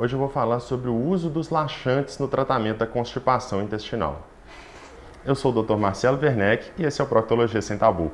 Hoje eu vou falar sobre o uso dos laxantes no tratamento da constipação intestinal. Eu sou o Dr. Marcelo Werneck e esse é o Proctologia Sem Tabu.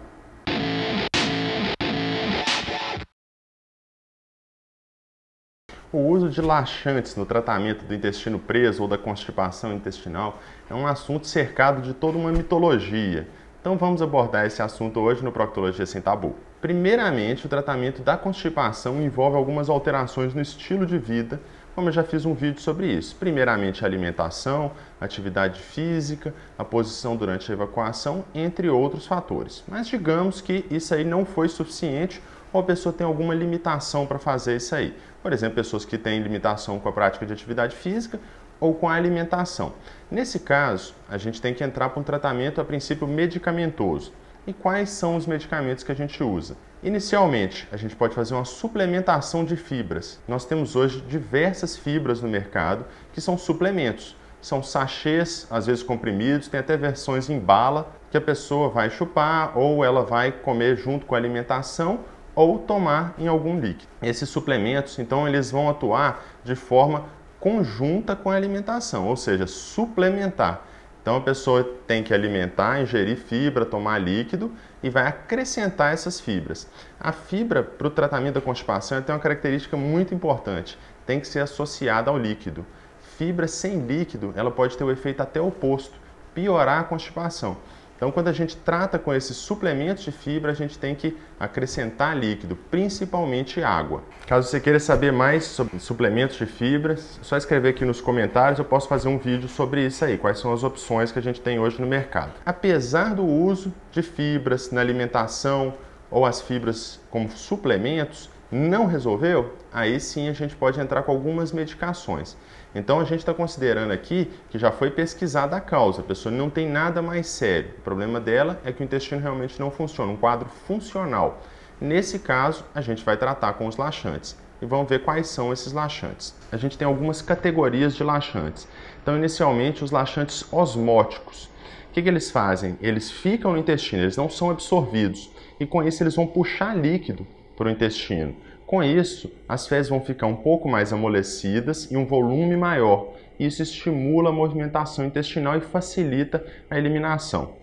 O uso de laxantes no tratamento do intestino preso ou da constipação intestinal é um assunto cercado de toda uma mitologia. Então vamos abordar esse assunto hoje no Proctologia Sem Tabu. Primeiramente, o tratamento da constipação envolve algumas alterações no estilo de vida, como eu já fiz um vídeo sobre isso. Primeiramente, a alimentação, atividade física, a posição durante a evacuação, entre outros fatores. Mas digamos que isso aí não foi suficiente ou a pessoa tem alguma limitação para fazer isso aí. Por exemplo, pessoas que têm limitação com a prática de atividade física ou com a alimentação. Nesse caso, a gente tem que entrar para um tratamento a princípio medicamentoso. E quais são os medicamentos que a gente usa? Inicialmente, a gente pode fazer uma suplementação de fibras. Nós temos hoje diversas fibras no mercado que são suplementos. São sachês, às vezes comprimidos, tem até versões em bala que a pessoa vai chupar ou ela vai comer junto com a alimentação ou tomar em algum líquido. Esses suplementos, então, eles vão atuar de forma conjunta com a alimentação, ou seja, suplementar. Então a pessoa tem que alimentar, ingerir fibra, tomar líquido e vai acrescentar essas fibras. A fibra para o tratamento da constipação tem uma característica muito importante, tem que ser associada ao líquido. Fibra sem líquido, ela pode ter o efeito até oposto, piorar a constipação. Então, quando a gente trata com esses suplementos de fibra, a gente tem que acrescentar líquido, principalmente água. Caso você queira saber mais sobre suplementos de fibras, é só escrever aqui nos comentários, eu posso fazer um vídeo sobre isso aí, quais são as opções que a gente tem hoje no mercado. Apesar do uso de fibras na alimentação ou as fibras como suplementos, não resolveu? Aí sim a gente pode entrar com algumas medicações. Então a gente está considerando aqui que já foi pesquisada a causa, a pessoa não tem nada mais sério. O problema dela é que o intestino realmente não funciona, um quadro funcional. Nesse caso, a gente vai tratar com os laxantes. E vamos ver quais são esses laxantes. A gente tem algumas categorias de laxantes. Então, inicialmente, os laxantes osmóticos. O que eles fazem? Eles ficam no intestino, eles não são absorvidos. E com isso eles vão puxar líquido para o intestino. Com isso, as fezes vão ficar um pouco mais amolecidas e um volume maior. Isso estimula a movimentação intestinal e facilita a eliminação.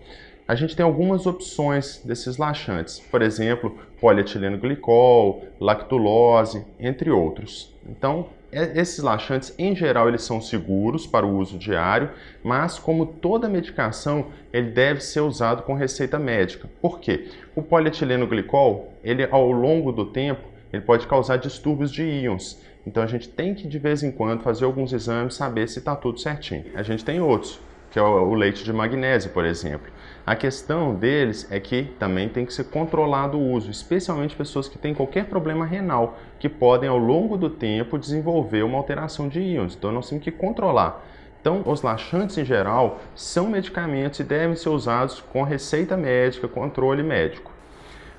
A gente tem algumas opções desses laxantes, por exemplo, polietileno glicol, lactulose, entre outros. Então, esses laxantes, em geral, eles são seguros para o uso diário, mas como toda medicação, ele deve ser usado com receita médica. Por quê? O polietileno glicol, ele ao longo do tempo, ele pode causar distúrbios de íons. Então a gente tem que de vez em quando fazer alguns exames, saber se está tudo certinho. A gente tem outros, que é o leite de magnésio, por exemplo. A questão deles é que também tem que ser controlado o uso, especialmente pessoas que têm qualquer problema renal, que podem ao longo do tempo desenvolver uma alteração de íons. Então nós temos que controlar. Então, os laxantes em geral são medicamentos e devem ser usados com receita médica, controle médico.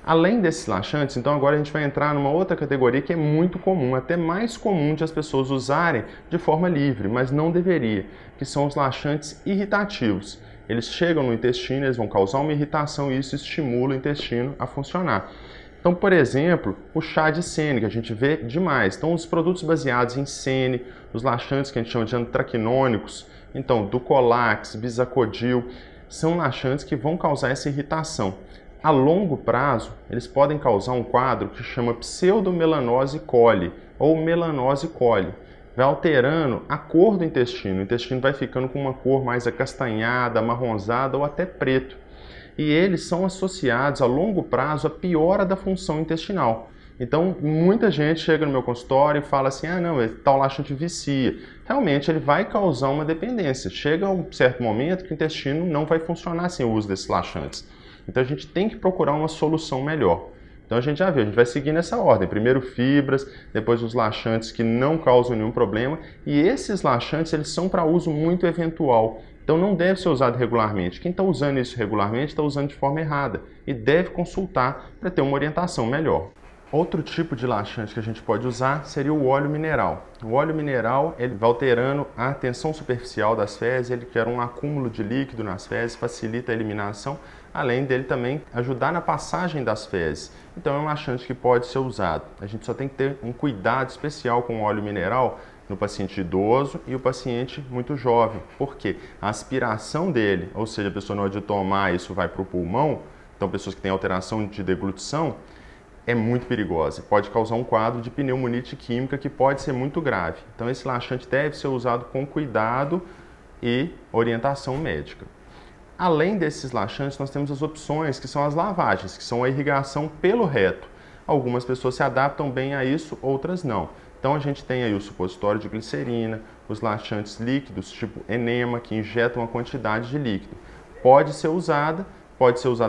Além desses laxantes, então agora a gente vai entrar numa outra categoria que é muito comum, até mais comum de as pessoas usarem de forma livre, mas não deveria, que são os laxantes irritativos. Eles chegam no intestino, eles vão causar uma irritação e isso estimula o intestino a funcionar. Então, por exemplo, o chá de sene, que a gente vê demais. Então, os produtos baseados em sene, os laxantes que a gente chama de antraquinônicos, então, Ducolax, Bisacodyl, são laxantes que vão causar essa irritação. A longo prazo, eles podem causar um quadro que chama pseudomelanose coli ou melanose coli. Vai alterando a cor do intestino. O intestino vai ficando com uma cor mais acastanhada, amarronzada ou até preto. E eles são associados a longo prazo à piora da função intestinal. Então, muita gente chega no meu consultório e fala assim, não, tal laxante vicia. Realmente, ele vai causar uma dependência. Chega um certo momento que o intestino não vai funcionar sem o uso desses laxantes. Então a gente tem que procurar uma solução melhor. Então a gente já viu, a gente vai seguir nessa ordem. Primeiro fibras, depois os laxantes que não causam nenhum problema. E esses laxantes, eles são para uso muito eventual. Então não deve ser usado regularmente. Quem está usando isso regularmente está usando de forma errada. E deve consultar para ter uma orientação melhor. Outro tipo de laxante que a gente pode usar seria o óleo mineral. O óleo mineral ele vai alterando a tensão superficial das fezes, ele gera um acúmulo de líquido nas fezes, facilita a eliminação, além dele também ajudar na passagem das fezes. Então é um laxante que pode ser usado. A gente só tem que ter um cuidado especial com o óleo mineral, no paciente idoso e o paciente muito jovem. Por quê? A aspiração dele, ou seja, a pessoa na hora de tomar isso vai para o pulmão, então pessoas que têm alteração de deglutição, é muito perigosa. Pode causar um quadro de pneumonite química que pode ser muito grave. Então esse laxante deve ser usado com cuidado e orientação médica. Além desses laxantes, nós temos as opções que são as lavagens, que são a irrigação pelo reto. Algumas pessoas se adaptam bem a isso, outras não. Então a gente tem aí o supositório de glicerina, os laxantes líquidos, tipo enema, que injetam uma quantidade de líquido. Pode ser usada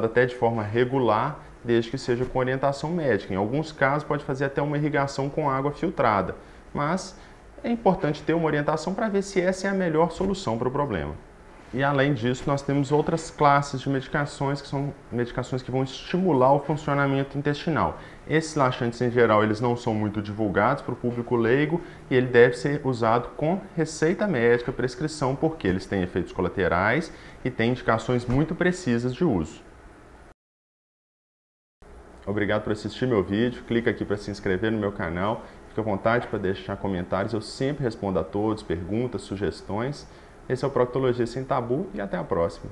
até de forma regular, desde que seja com orientação médica. Em alguns casos pode fazer até uma irrigação com água filtrada, mas é importante ter uma orientação para ver se essa é a melhor solução para o problema. E além disso, nós temos outras classes de medicações que são medicações que vão estimular o funcionamento intestinal. Esses laxantes, em geral, eles não são muito divulgados para o público leigo e ele deve ser usado com receita médica, prescrição, porque eles têm efeitos colaterais e têm indicações muito precisas de uso. Obrigado por assistir meu vídeo, clica aqui para se inscrever no meu canal, fique à vontade para deixar comentários, eu sempre respondo a todos, perguntas, sugestões. Esse é o Proctologia Sem Tabu e até a próxima.